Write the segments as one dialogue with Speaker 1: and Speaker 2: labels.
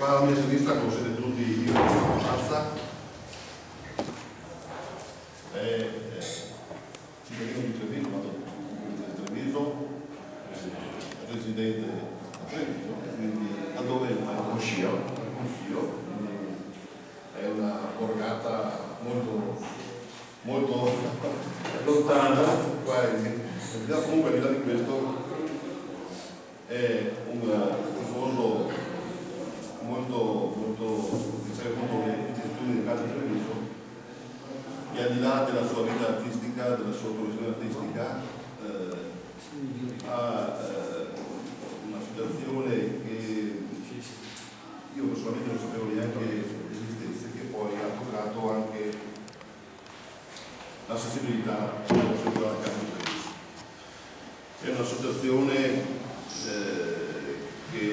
Speaker 1: Qua alla mia sinistra conoscete tutti il Mazza, cittadino di Treviso, Treviso, residente a Treviso, quindi da dove è Moscio, è una borgata molto lontana, comunque al di là di questo è un tifoso molto che segue molto le istituzioni del calcio Treviso, e al di là della sua vita artistica, della sua professione artistica, ha una situazione che io personalmente non sapevo neanche esistesse, che poi ha toccato anche la sensibilità della società del calcio Treviso. È un'associazione che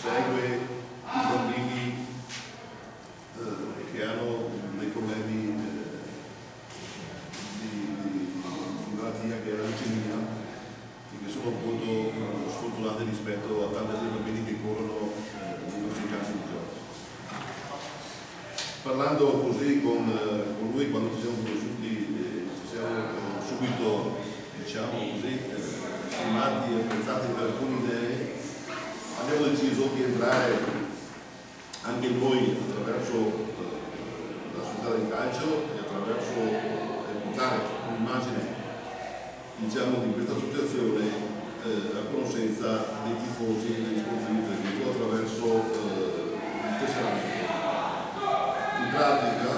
Speaker 1: segue i bambini che hanno dei problemi di malattia, che è la leucemia, e che sono appunto sfortunati rispetto a tanti altri bambini che corrono nei nostri campi di gioco. Parlando così con lui, quando ci siamo conosciuti, ci siamo subito, diciamo così, stimati e apprezzati per alcune idee. Abbiamo deciso di entrare anche noi attraverso la società del calcio e attraverso portare un'immagine, diciamo, di questa associazione a conoscenza dei tifosi e degli sportivi del Treviso attraverso il tesseramento. In pratica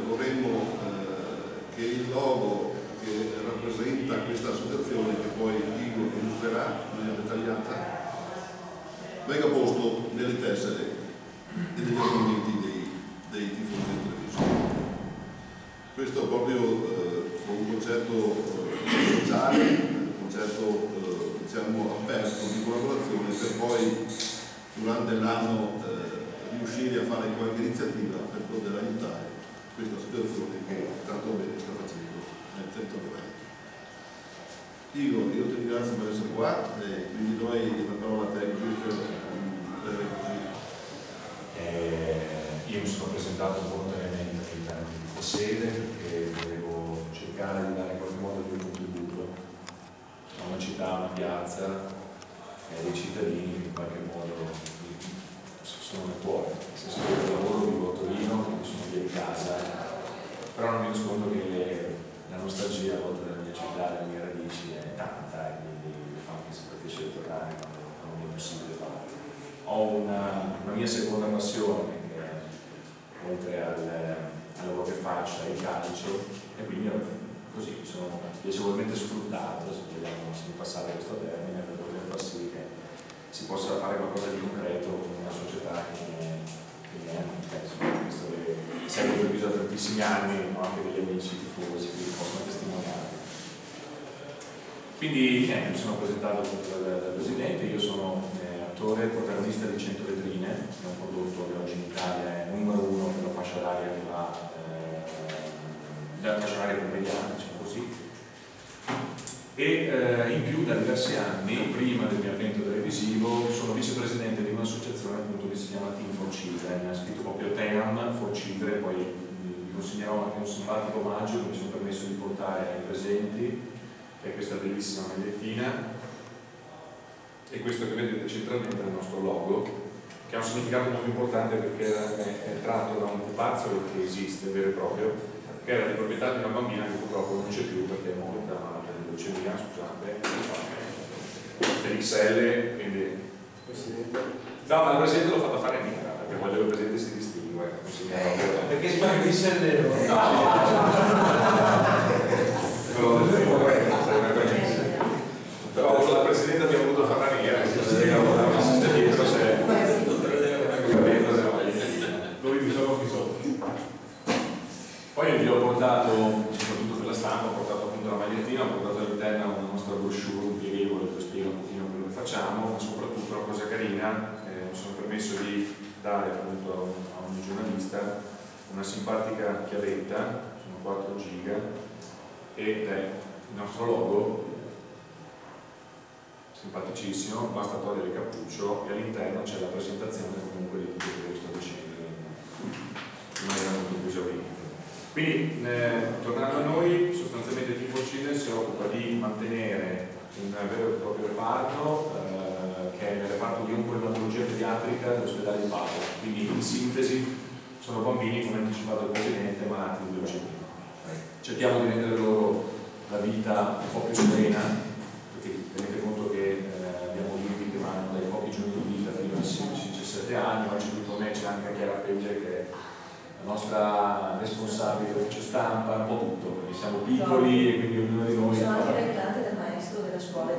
Speaker 1: vorremmo che il logo che rappresenta questa associazione, che poi Igor illustrerà in maniera dettagliata, venga posto nelle tessere e negli argomenti dei tifosi del Treviso. Questo proprio con un concetto sociale, un concetto diciamo aperto di collaborazione, per poi durante l'anno riuscire a fare qualche iniziativa per poter aiutare questa situazione che tanto bene sta facendo nel territorio veneto. Igor, io ti ringrazio per essere qua e quindi noi la parola a te così.
Speaker 2: Io mi sono presentato volontariamente all'interno di questa sede perché volevo cercare di dare in qualche modo il mio contributo a una città, a una piazza e dei cittadini che in qualche modo sono nel cuore. Nel senso che io lavoro, vivo a Torino, quindi sono lì in casa, però non mi nascondo che la nostalgia a volte della mia città, delle mie radici è tanta, e quindi mi fa anche sempre piacere tornare quando mi è possibile farlo. Ho una mia seconda passione che oltre al lavoro che faccio è il calcio, e quindi così sono piacevolmente sfruttato, se vogliamo passare questo termine, per poter far sì che si possa fare qualcosa di concreto con una società che mi è amica, visto che seguo il Treviso da tantissimi anni, ho anche degli amici tifosi che possono testimoniare. Quindi mi sono presentato dal presidente. Io sono attore, protagonista di 100 vetrine, è un prodotto che oggi in Italia è numero 1 per la fascia d'aria che va dalla fascia d'aria pomeridiana, diciamo così. E in più da diversi anni, prima del mio avvento televisivo, sono vicepresidente di un'associazione appunto che si chiama Team for Children, ha scritto proprio TEAM for Children. Poi vi consegnerò anche un simpatico omaggio che mi sono permesso di portare ai presenti, che è questa bellissima magliettina, e questo che vedete centralmente è il nostro logo, che ha un significato molto importante perché è tratto da un pupazzo che esiste, vero e proprio, che era di proprietà di una bambina che purtroppo non c'è più perché è morta malata di leucemia, scusate, XL, quindi... No, ma il presidente l'ho fatto fare nera, perché voglio che il presidente si distingue.
Speaker 3: Perché spero che sia nero.
Speaker 2: Però la presidente abbiamo voluto farla nera, dietro c'è lui bisogna bisogno. Poi vi ho portato, soprattutto per la stampa, ho portato appunto la magliettina, ho portato all'interno una nostra brochure pieghevole che spiega un pochino quello che facciamo, ma soprattutto una cosa carina, mi sono permesso di dare appunto a ogni giornalista una simpatica chiavetta, sono 4 giga, ed è il nostro logo. simpaticissimo, basta togliere il cappuccio e all'interno c'è la presentazione comunque di tutto quello che sto dicendo in maniera molto più esauriente. Quindi tornando a noi, sostanzialmente T4Children si occupa di mantenere un vero e proprio reparto che è il reparto di oncoematologia pediatrica dell'ospedale di Padova. Quindi in sintesi sono bambini, come anticipato il Presidente, malati di leucemia. Cerchiamo di rendere loro la vita un po' più serena, perché tenete conto che abbiamo bimbi che vanno dai pochi giorni di vita fino ai 16-17 anni. Oggi qui con me c'è anche Chiara Pegge, che è la nostra responsabile dell'ufficio stampa, un po' tutto, perché siamo piccoli e quindi ognuno di noi
Speaker 4: sono anche l'aiutante del maestro della scuola.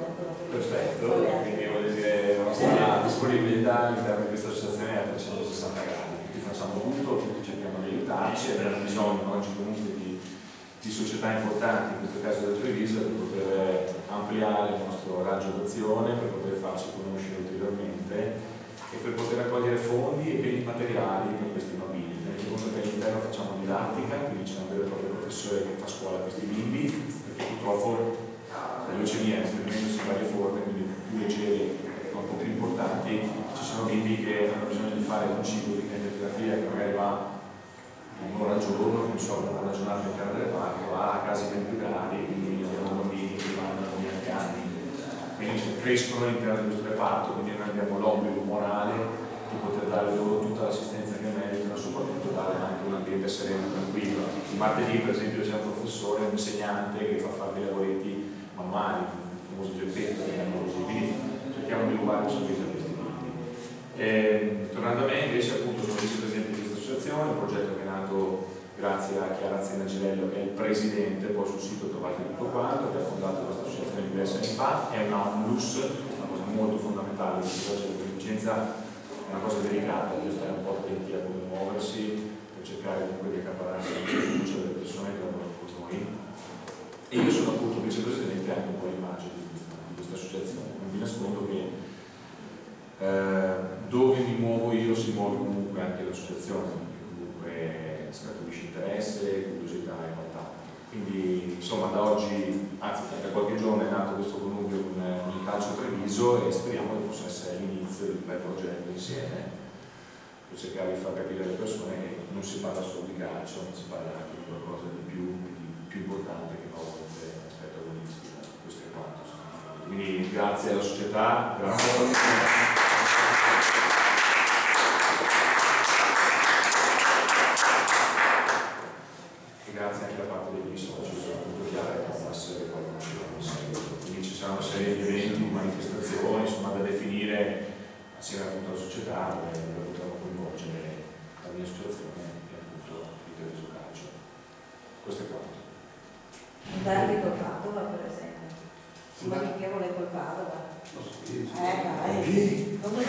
Speaker 2: perfetto, quindi voglio dire la nostra disponibilità all'interno di questa associazione è a 360 gradi, tutti facciamo tutto, tutti cerchiamo di aiutarci e abbiamo bisogno oggi comunque di società importanti, in questo caso del Treviso, per poter ampliare il nostro raggio d'azione, per poter farci conoscere ulteriormente e per poter raccogliere fondi e beni materiali per questi bambini. Tenete conto che all'interno facciamo didattica, quindi c'è un vero e proprio professore che fa scuola a questi bimbi, perché purtroppo la leucemia esprimendosi in varie forme, quindi più leggeri ma un po' più importanti, ci sono bimbi che hanno bisogno di fare un ciclo di chemioterapia che magari va un'ora al giorno, non so, una giornata in camera del parco, a casi ben più gravi, quindi abbiamo bambini che vanno da molti anni, quindi crescono all'interno del nostro reparto, quindi noi abbiamo l'obbligo morale di poter dare loro tutta l'assistenza che meritano, soprattutto dare anche un ambiente sereno e tranquillo. Il martedì per esempio c'è un professore, un insegnante che fa fare dei lavoretti manuali, il famoso geppetto, quindi cerchiamo di rubare un sorriso a questi bimbi. Tornando a me invece, appunto, sono vicepresidente di questa associazione, un progetto che è nato grazie a Chiara Zinagirello, che è il presidente, poi sul sito trovate tutto quanto, che ha fondato questa associazione diversi anni fa, è una ONLUS, una cosa molto fondamentale, perché oggi la beneficenza è una cosa delicata, bisogna stare un po' attenti a come muoversi, per cercare comunque di accaparrarsi la fiducia delle persone che lavorano con noi. E io sono appunto vicepresidente anche un po' l'immagine di questa associazione. Non vi nascondo che dove mi muovo io si muove comunque anche l'associazione, comunque scaturisce interesse, curiosità e quant'altro. Quindi insomma da oggi, anzi da qualche giorno è nato questo connubio con il Calcio Treviso e speriamo che possa essere l'inizio di un bel progetto insieme per cercare di far capire alle persone che non si parla solo di calcio, ma si parla anche di qualcosa di più importante che volte rispetto all'inizio. Questo è quanto. Quindi grazie alla società, grazie alla società. Grazie anche da parte dei miei soci, soprattutto Chiara che può essere poi quindi ci saranno una serie di eventi, manifestazioni, insomma da definire assieme appunto alla società dove potremo coinvolgere la mia associazione e appunto il Treviso Calcio. Questo è quanto.
Speaker 4: Un derby col Padova per esempio, un amichevole col Padova. Dai. Come